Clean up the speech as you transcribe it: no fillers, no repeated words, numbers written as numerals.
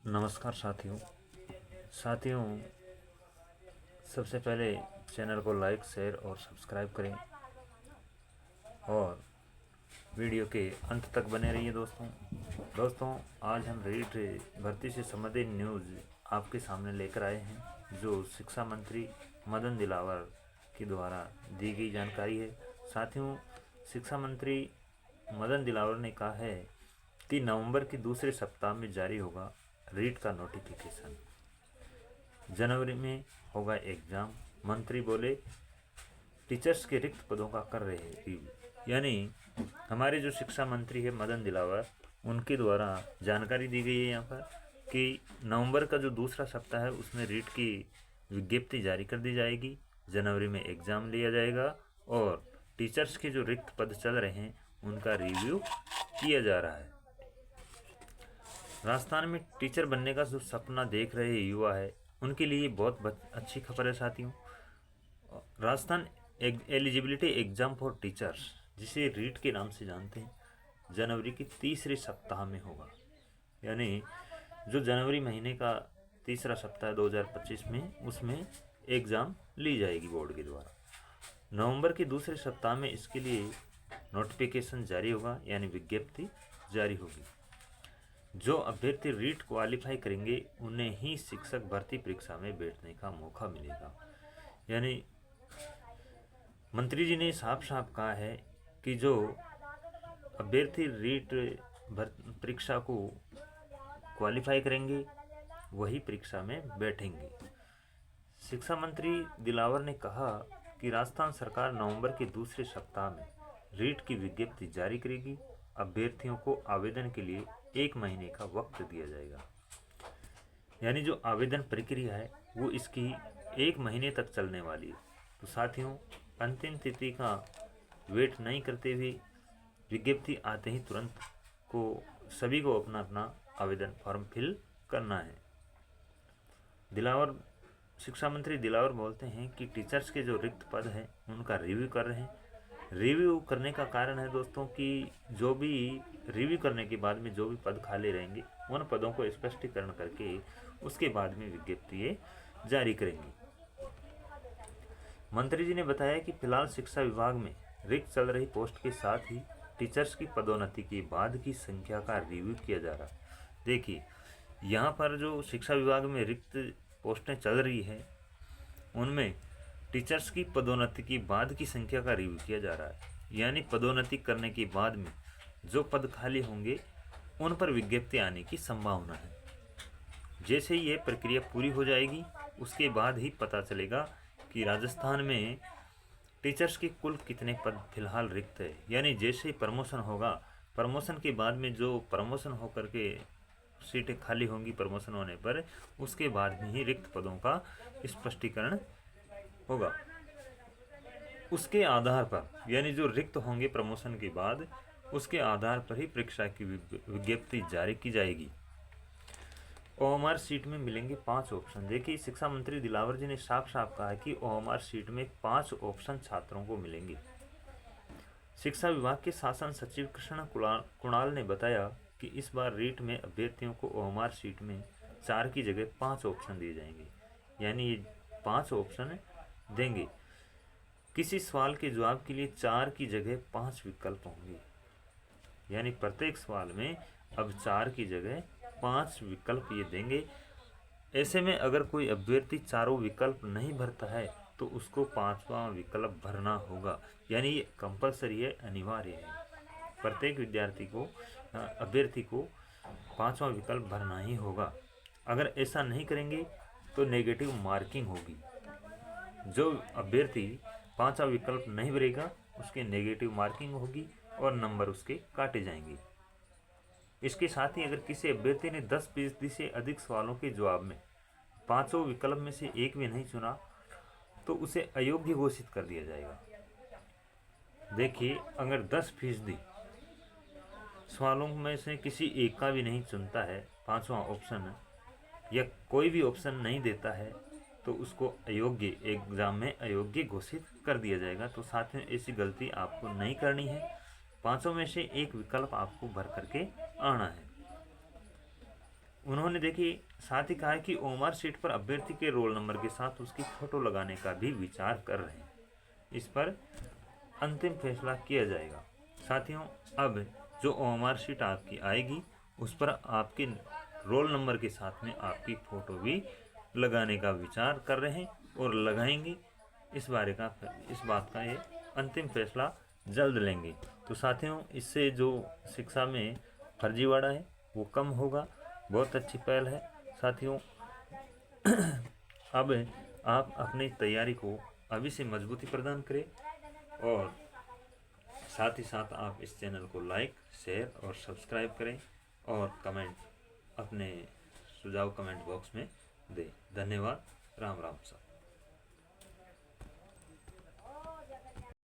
नमस्कार साथियों, सबसे पहले चैनल को लाइक शेयर और सब्सक्राइब करें और वीडियो के अंत तक बने रहिए। दोस्तों आज हम रीट भर्ती से संबंधित न्यूज़ आपके सामने लेकर आए हैं, जो शिक्षा मंत्री मदन दिलावर के द्वारा दी गई जानकारी है। साथियों, शिक्षा मंत्री मदन दिलावर ने कहा है कि नवंबर के दूसरे सप्ताह में जारी होगा रीट का नोटिफिकेशन। जनवरी में होगा एग्ज़ाम। मंत्री बोले टीचर्स के रिक्त पदों का कर रहे हैं रिव्यू। यानी हमारे जो शिक्षा मंत्री है मदन दिलावर, उनके द्वारा जानकारी दी गई है यहाँ पर कि नवंबर का जो दूसरा सप्ताह है उसमें रीट की विज्ञप्ति जारी कर दी जाएगी। जनवरी में एग्ज़ाम लिया जाएगा और टीचर्स के जो रिक्त पद चल रहे हैं उनका रिव्यू किया जा रहा है। राजस्थान में टीचर बनने का जो सपना देख रहे युवा है उनके लिए बहुत अच्छी खबर है। साथियों, Rajasthan eligibility exam for teachers, जिसे रीट के नाम से जानते हैं, जनवरी के तीसरे सप्ताह में होगा। यानी जो जनवरी महीने का तीसरा सप्ताह 2025 में, उसमें एग्ज़ाम ली जाएगी बोर्ड के द्वारा। नवंबर के दूसरे सप्ताह में इसके लिए नोटिफिकेशन जारी होगा, यानी विज्ञप्ति जारी होगी। जो अभ्यर्थी रीट क्वालिफाई करेंगे उन्हें ही शिक्षक भर्ती परीक्षा में बैठने का मौका मिलेगा। यानी मंत्री जी ने साफ साफ कहा है कि जो अभ्यर्थी रीट परीक्षा को क्वालिफाई करेंगे वही परीक्षा में बैठेंगे। शिक्षा मंत्री दिलावर ने कहा कि राजस्थान सरकार नवंबर के दूसरे सप्ताह में रीट की विज्ञप्ति जारी करेगी। अभ्यर्थियों को आवेदन के लिए 1 महीने का वक्त दिया जाएगा। यानी जो आवेदन प्रक्रिया है वो इसकी 1 महीने तक चलने वाली है। तो साथियों, अंतिम तिथि का वेट नहीं करते हुए विज्ञप्ति आते ही तुरंत को सभी को अपना अपना आवेदन फॉर्म फिल करना है। शिक्षा मंत्री दिलावर बोलते हैं कि टीचर्स के जो रिक्त पद हैं उनका रिव्यू कर रहे हैं। रिव्यू करने का कारण है दोस्तों कि जो भी रिव्यू करने के बाद में जो भी पद खाली रहेंगे उन पदों को स्पष्टीकरण करके उसके बाद में विज्ञप्ति जारी करेंगे। मंत्री जी ने बताया कि फिलहाल शिक्षा विभाग में रिक्त चल रही पोस्ट के साथ ही टीचर्स की पदोन्नति के बाद की संख्या का रिव्यू किया जा रहा है। देखिए, यहाँ पर जो शिक्षा विभाग में रिक्त पोस्टें चल रही हैं उनमें टीचर्स की पदोन्नति के बाद की संख्या का रिव्यू किया जा रहा है। यानी पदोन्नति करने के बाद में जो पद खाली होंगे उन पर विज्ञप्ति आने की संभावना है। जैसे ही ये प्रक्रिया पूरी हो जाएगी उसके बाद ही पता चलेगा कि राजस्थान में टीचर्स के कुल कितने पद फिलहाल रिक्त है। यानी जैसे ही प्रमोशन होगा, प्रमोशन के बाद में जो प्रमोशन होकर के सीटें खाली होंगी प्रमोशन होने पर, उसके बाद में ही रिक्त पदों का स्पष्टीकरण होगा। उसके आधार पर, यानी जो रिक्त होंगे प्रमोशन के बाद, उसके आधार पर ही परीक्षा की विज्ञप्ति जारी की जाएगी। ओएमआर सीट में मिलेंगे 5 ऑप्शन। देखिए, शिक्षा मंत्री दिलावर जी ने साफ साफ कहा है कि ओएमआर सीट में 5 ऑप्शन छात्रों को मिलेंगे। शिक्षा विभाग के शासन सचिव कृष्ण कुणाल ने बताया कि इस बार रीट में अभ्यर्थियों को ओएमआर सीट में 4 की जगह 5 ऑप्शन दिए जाएंगे। यानी ये 5 ऑप्शन देंगे। किसी सवाल के जवाब के लिए 4 की जगह 5 विकल्प होंगे। यानी प्रत्येक सवाल में अब 4 की जगह 5 विकल्प ये देंगे। ऐसे में अगर कोई अभ्यर्थी चारों विकल्प नहीं भरता है तो उसको 5वां विकल्प भरना होगा। यानी ये कंपलसरी है, अनिवार्य है। प्रत्येक विद्यार्थी को, अभ्यर्थी को 5वां विकल्प भरना ही होगा। अगर ऐसा नहीं करेंगे तो नेगेटिव मार्किंग होगी। जो अभ्यर्थी 5वां विकल्प नहीं भरेगा उसके नेगेटिव मार्किंग होगी और नंबर उसके काटे जाएंगे। इसके साथ ही अगर किसी अभ्यर्थी ने 10% से अधिक सवालों के जवाब में 5 विकल्प में से एक भी नहीं चुना तो उसे अयोग्य घोषित कर दिया जाएगा। देखिए, अगर 10% सवालों में से किसी एक का भी नहीं चुनता है 5वां ऑप्शन, या कोई भी ऑप्शन नहीं देता है, तो उसको अयोग्य, एग्जाम में अयोग्य घोषित कर दिया जाएगा। तो साथ में ऐसी गलती आपको नहीं करनी है। 5 में से एक विकल्प आपको भर करके आना है। उन्होंने देखिए साथ ही कहा है कि ओएमआर शीट पर अभ्यर्थी के रोल नंबर के साथ उसकी फोटो लगाने का भी विचार कर रहे हैं। इस पर अंतिम फैसला किया जाएगा। साथियों, अब जो ओएमआर शीट आपकी आएगी उस पर आपके रोल नंबर के साथ में आपकी फ़ोटो भी लगाने का विचार कर रहे हैं और लगाएंगे। इस बात का ये अंतिम फैसला जल्द लेंगे। तो साथियों, इससे जो शिक्षा में फर्जीवाड़ा है वो कम होगा। बहुत अच्छी पहल है साथियों। अब आप अपनी तैयारी को अभी से मजबूती प्रदान करें और साथ ही साथ आप इस चैनल को लाइक, शेयर और सब्सक्राइब करें और कमेंट अपने सुझाव कमेंट बॉक्स में दें। धन्यवाद। राम राम साहब।